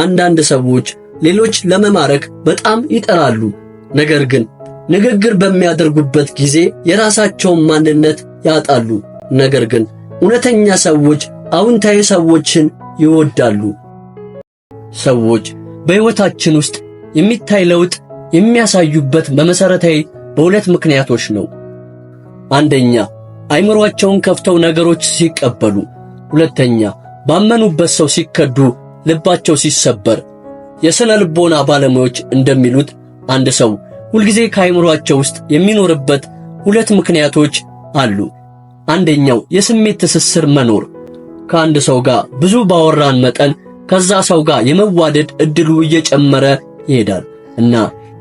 አንዳንድ ሰዎች ሌሎች ለመማረክ በጣም ይጠራሉ። ነገር ግን ንግግር በሚያደርጉበት ጊዜ የራሳቸውን ማንነት ያጣሉ። ነገር ግን እውነተኛ ሰዎች አዎንታዊ ሰዎችን ይወዳሉ። ሰዎች በሕይወታችን ውስጥ የሚታይ ለውጥ የሚያሳዩበት በሁለት ምክንያቶች ነው። አንደኛ፣ አይምሮአቸውን ከፍተው ነገሮች ሲቀበሉ። ሁለተኛ፣ ባመኑበት ሰው ሲከዱ፣ ልባቸው ሲሰበር። የሥነ ልቦና ባለሙያዎች እንደሚሉት አንድ ሰው ሁልጊዜ ከአይምሮአቸው ውስጥ የሚኖርበት ሁለት ምክንያቶች አሉ። አንደኛው የስሜት ትስስር መኖር። ከአንድ ሰው ጋር ብዙ ባወራን መጠን ከዛ ሰው ጋር የመዋደድ እድሉ እየጨመረ ይሄዳል እና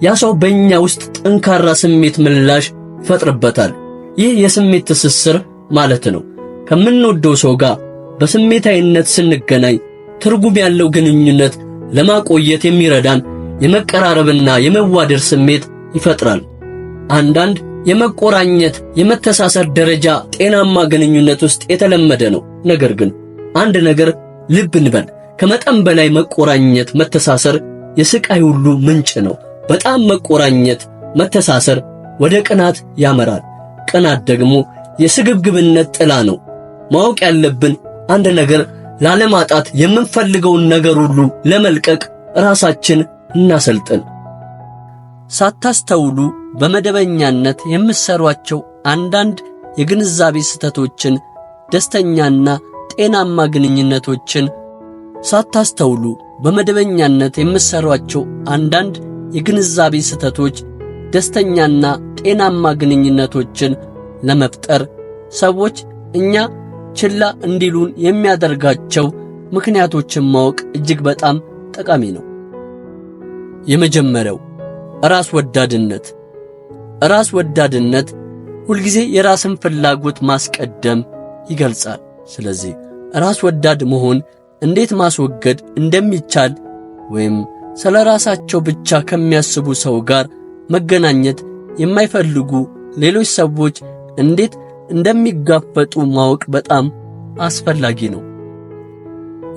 ያ ሰው በእኛ ውስጥ ጠንካራ ስሜት ምላሽ ይፈጥርበታል። ይህ የስሜት ትስስር ማለት ነው። ከምንወደው ሰው ጋር በስሜታዊነት ስንገናኝ ትርጉም ያለው ግንኙነት ለማቆየት የሚረዳን የመቀራረብና የመዋደድ ስሜት ይፈጥራል። አንዳንድ የመቆራኘት የመተሳሰር ደረጃ ጤናማ ግንኙነት ውስጥ የተለመደ ነው። ነገር ግን አንድ ነገር ልብ እንበል፣ ከመጠን በላይ መቆራኘት፣ መተሳሰር የስቃይ ሁሉ ምንጭ ነው። በጣም መቆራኘት፣ መተሳሰር ወደ ቅናት ያመራል። ቅናት ደግሞ የስግብግብነት ጥላ ነው። ማወቅ ያለብን አንድ ነገር ላለማጣት የምንፈልገውን ነገር ሁሉ ለመልቀቅ ራሳችን እናሰልጥን። ሳታስተውሉ በመደበኛነት የምትሰሯቸው አንዳንድ የግንዛቤ ስህተቶችን ደስተኛና ጤናማ ግንኙነቶችን ሳታስተውሉ በመደበኛነት የምትሰሯቸው አንዳንድ የግንዛቤ ስህተቶች ደስተኛና ጤናማ ግንኙነቶችን ለመፍጠር ሰዎች እኛ ችላ እንዲሉን የሚያደርጋቸው ምክንያቶችን ማወቅ እጅግ በጣም ጠቃሚ ነው። የመጀመሪያው ራስ ወዳድነት። ራስ ወዳድነት ሁልጊዜ የራስን ፍላጎት ማስቀደም ይገልጻል። ስለዚህ ራስ ወዳድ መሆን እንዴት ማስወገድ እንደሚቻል ወይም ስለ ራሳቸው ብቻ ከሚያስቡ ሰው ጋር መገናኘት የማይፈልጉ ሌሎች ሰዎች እንዴት እንደሚጋፈጡ ማወቅ በጣም አስፈላጊ ነው።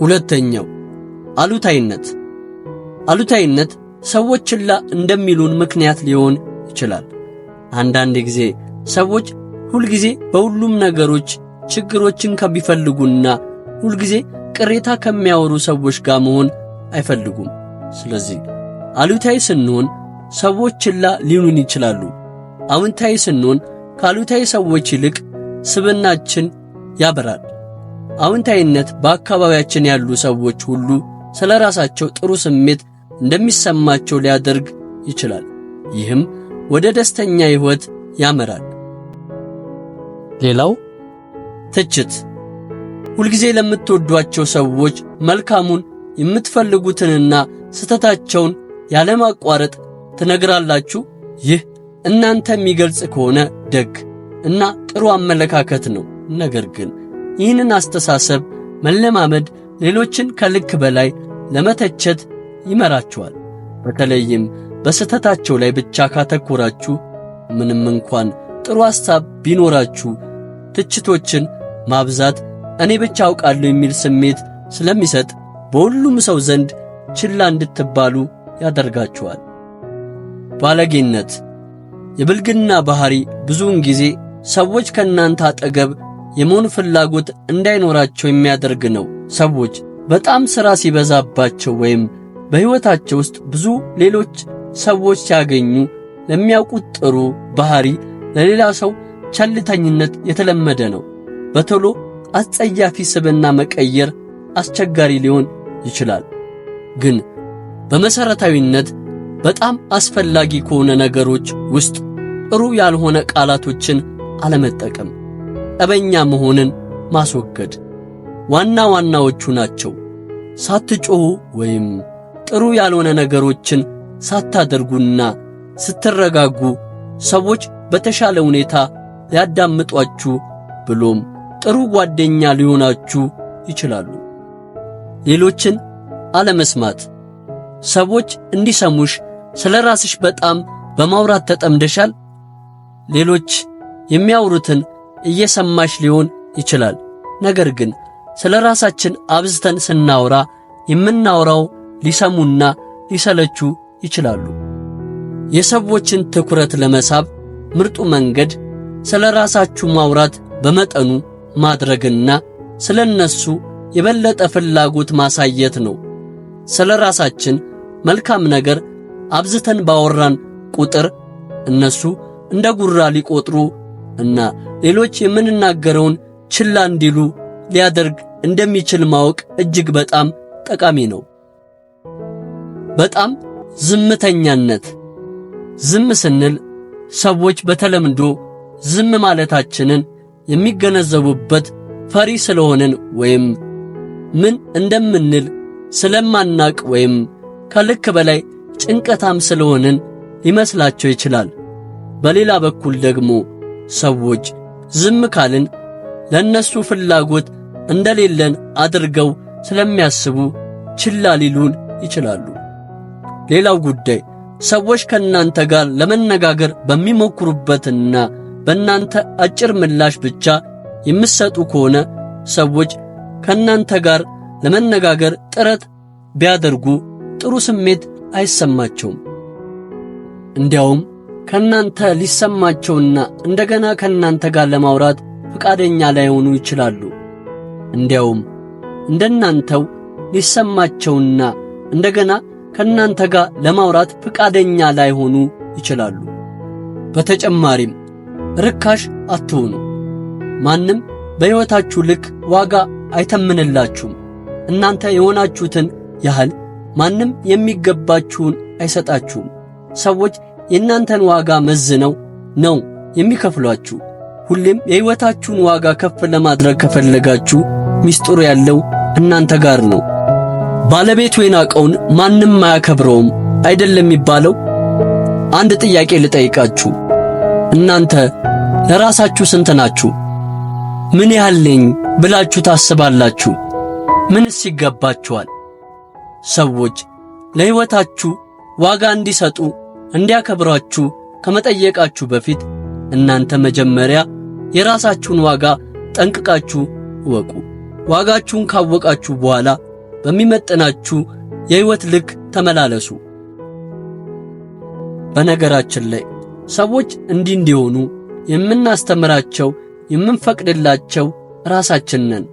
ሁለተኛው አሉታዊነት። አሉታዊነት ሰዎች ችላ እንደሚሉን ምክንያት ሊሆን ይችላል። አንዳንድ ጊዜ ሰዎች ሁልጊዜ በሁሉም ነገሮች ችግሮችን ከሚፈልጉና ሁልጊዜ ቅሬታ ከሚያወሩ ሰዎች ጋር መሆን አይፈልጉም። ስለዚህ አሉታዊ ስንሆን ሰዎች ችላ ሊሉን ይችላሉ። አዎንታዊ ስንሆን ከአሉታዊ ሰዎች ይልቅ ስብዕናችን ያበራል። አዎንታዊነት በአካባቢያችን ያሉ ሰዎች ሁሉ ስለ ራሳቸው ጥሩ ስሜት እንደሚሰማቸው ሊያደርግ ይችላል። ይህም ወደ ደስተኛ ሕይወት ያመራል። ሌላው ትችት። ሁልጊዜ ለምትወዷቸው ሰዎች መልካሙን የምትፈልጉትንና ስህተታቸውን ያለማቋረጥ ትነግራላችሁ። ይህ እናንተ የሚገልጽ ከሆነ ደግ እና ጥሩ አመለካከት ነው። ነገር ግን ይህንን አስተሳሰብ መለማመድ ሌሎችን ከልክ በላይ ለመተቸት ይመራችኋል። በተለይም በስህተታቸው ላይ ብቻ ካተኮራችሁ፣ ምንም እንኳን ጥሩ ሐሳብ ቢኖራችሁ፣ ትችቶችን ማብዛት እኔ ብቻ አውቃለሁ የሚል ስሜት ስለሚሰጥ በሁሉም ሰው ዘንድ ችላ እንድትባሉ ያደርጋችኋል። ባለጌነት። የብልግና ባህሪ ብዙውን ጊዜ ሰዎች ከእናንተ አጠገብ የመሆን ፍላጎት እንዳይኖራቸው የሚያደርግ ነው። ሰዎች በጣም ሥራ ሲበዛባቸው ወይም በሕይወታቸው ውስጥ ብዙ ሌሎች ሰዎች ሲያገኙ ለሚያውቁት ጥሩ ባህሪ ለሌላ ሰው ቸልተኝነት የተለመደ ነው። በቶሎ አስጸያፊ ስብዕና መቀየር አስቸጋሪ ሊሆን ይችላል። ግን በመሠረታዊነት በጣም አስፈላጊ ከሆነ ነገሮች ውስጥ ጥሩ ያልሆነ ቃላቶችን አለመጠቀም፣ ጠበኛ መሆንን ማስወገድ ዋና ዋናዎቹ ናቸው። ሳትጮኹ ወይም ጥሩ ያልሆነ ነገሮችን ሳታደርጉና ስትረጋጉ ሰዎች በተሻለ ሁኔታ ሊያዳምጧችሁ ብሎም ጥሩ ጓደኛ ሊሆናችሁ ይችላሉ። ሌሎችን አለመስማት። ሰዎች እንዲሰሙሽ ስለ ራስሽ በጣም በማውራት ተጠምደሻል። ሌሎች የሚያወሩትን እየሰማሽ ሊሆን ይችላል። ነገር ግን ስለ ራሳችን አብዝተን ስናወራ የምናወራው ሊሰሙና ሊሰለቹ ይችላሉ። የሰዎችን ትኩረት ለመሳብ ምርጡ መንገድ ስለ ራሳችሁ ማውራት በመጠኑ ማድረግና ስለነሱ የበለጠ ፍላጎት ማሳየት ነው። ስለ ራሳችን መልካም ነገር አብዝተን ባወራን ቁጥር እነሱ እንደ ጉራ ሊቆጥሩ እና ሌሎች የምንናገረውን ችላ እንዲሉ ሊያደርግ እንደሚችል ማወቅ እጅግ በጣም ጠቃሚ ነው። በጣም ዝምተኛነት። ዝም ስንል ሰዎች በተለምዶ ዝም ማለታችንን የሚገነዘቡበት ፈሪ ስለሆንን ወይም ምን እንደምንል ስለማናቅ ወይም ከልክ በላይ ጭንቀታም ስለሆንን ሊመስላቸው ይችላል። በሌላ በኩል ደግሞ ሰዎች ዝም ካልን ለነሱ ፍላጎት እንደሌለን አድርገው ስለሚያስቡ ችላ ሊሉን ይችላሉ። ሌላው ጉዳይ ሰዎች ከናንተ ጋር ለመነጋገር በሚሞክሩበትና በእናንተ አጭር ምላሽ ብቻ የምትሰጡ ከሆነ ሰዎች ከናንተ ጋር ለመነጋገር ጥረት ቢያደርጉ ጥሩ ስሜት አይሰማቸውም። እንዲያውም ከናንተ ሊሰማቸውና እንደገና ከናንተ ጋር ለማውራት ፈቃደኛ ላይሆኑ ይችላሉ። እንዲያውም እንደናንተው ሊሰማቸውና እንደገና ከናንተ ጋር ለማውራት ፈቃደኛ ላይሆኑ ይችላሉ። በተጨማሪም ርካሽ አትሆኑ። ማንም በሕይወታችሁ ልክ ዋጋ አይተምንላችሁም። እናንተ የሆናችሁትን ያህል ማንም የሚገባችሁን አይሰጣችሁም። ሰዎች የእናንተን ዋጋ መዝነው ነው የሚከፍሏችሁ። ሁሌም የሕይወታችሁን ዋጋ ከፍ ለማድረግ ከፈለጋችሁ ሚስጥሩ ያለው እናንተ ጋር ነው። ባለቤቱ የናቀውን ማንም አያከብረውም አይደለም የሚባለው? አንድ ጥያቄ ልጠይቃችሁ። እናንተ ለራሳችሁ ስንት ናችሁ? ምን ያህል ነኝ ብላችሁ ታስባላችሁ? ምንስ ይገባችኋል? ሰዎች ለሕይወታችሁ ዋጋ እንዲሰጡ እንዲያከብሯችሁ ከመጠየቃችሁ በፊት እናንተ መጀመሪያ የራሳችሁን ዋጋ ጠንቅቃችሁ እወቁ። ዋጋችሁን ካወቃችሁ በኋላ በሚመጥናችሁ የሕይወት ልክ ተመላለሱ። በነገራችን ላይ ሰዎች እንዲሆኑ የምናስተምራቸው የምንፈቅድላቸው ራሳችን ነን።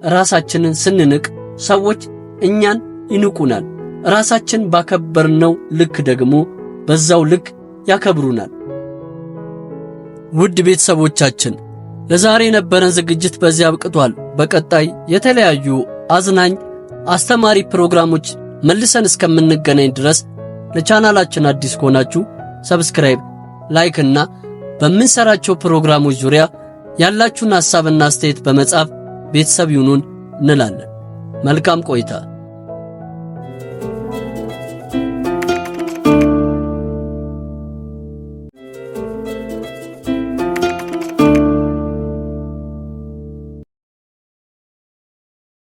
ራሳችንን ስንንቅ ሰዎች እኛን ይንቁናል። ራሳችን ባከበርነው ልክ ደግሞ በዛው ልክ ያከብሩናል። ውድ ቤተሰቦቻችን ለዛሬ የነበረን ዝግጅት በዚህ አብቅቷል። በቀጣይ የተለያዩ አዝናኝ አስተማሪ ፕሮግራሞች መልሰን እስከምንገናኝ ድረስ ለቻናላችን አዲስ ከሆናችሁ ሰብስክራይብ፣ ላይክ እና በምንሰራቸው ፕሮግራሞች ዙሪያ ያላችሁን ሐሳብና አስተያየት በመጻፍ ቤተሰብ ይሁኑን እንላለን። መልካም ቆይታ።